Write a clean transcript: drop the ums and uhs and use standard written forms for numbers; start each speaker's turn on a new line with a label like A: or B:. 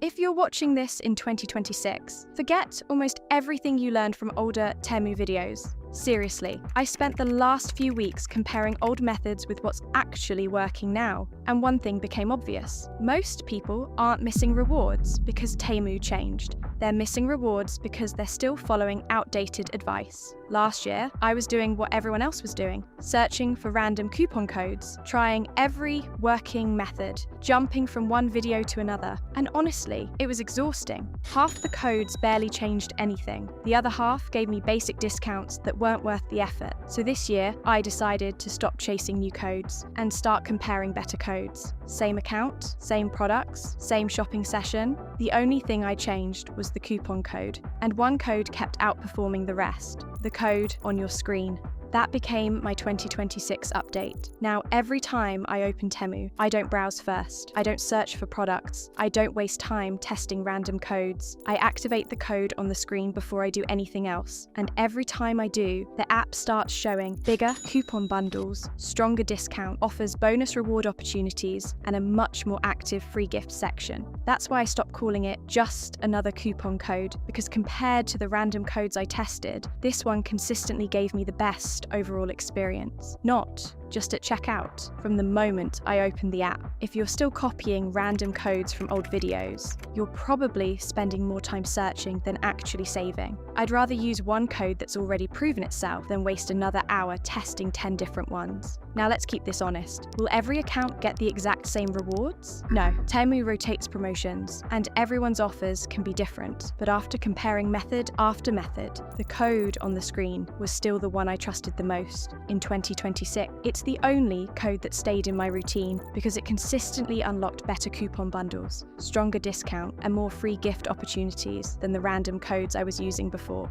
A: If you're watching this in 2026, forget almost everything you learned from older Temu videos. Seriously, I spent the last few weeks comparing old methods with what's actually working now, and one thing became obvious. Most people aren't missing rewards because Temu changed. They're missing rewards because they're still following outdated advice. Last year, I was doing what everyone else was doing, searching for random coupon codes, trying every working method, jumping from one video to another, and honestly, it was exhausting. Half the codes barely changed anything. The other half gave me basic discounts that weren't worth the effort. So this year, I decided to stop chasing new codes and start comparing better codes. Same account, same products, same shopping session. The only thing I changed was the coupon code, and one code kept outperforming the rest, the code on your screen. That became my 2026 update. Now, every time I open Temu, I don't browse first. I don't search for products. I don't waste time testing random codes. I activate the code on the screen before I do anything else. And every time I do, the app starts showing bigger coupon bundles, stronger discount, offers bonus reward opportunities, and a much more active free gift section. That's why I stopped calling it just another coupon code, because compared to the random codes I tested, this one consistently gave me the best overall experience, not just at checkout, from the moment I opened the app. If you're still copying random codes from old videos, you're probably spending more time searching than actually saving. I'd rather use one code that's already proven itself than waste another hour testing 10 different ones. Now let's keep this honest. Will every account get the exact same rewards? No, Temu rotates promotions, and everyone's offers can be different. But after comparing method after method, the code on the screen was still the one I trusted the most. In 2026, it's the only code that stayed in my routine because it consistently unlocked better coupon bundles, stronger discount, and more free gift opportunities than the random codes I was using before.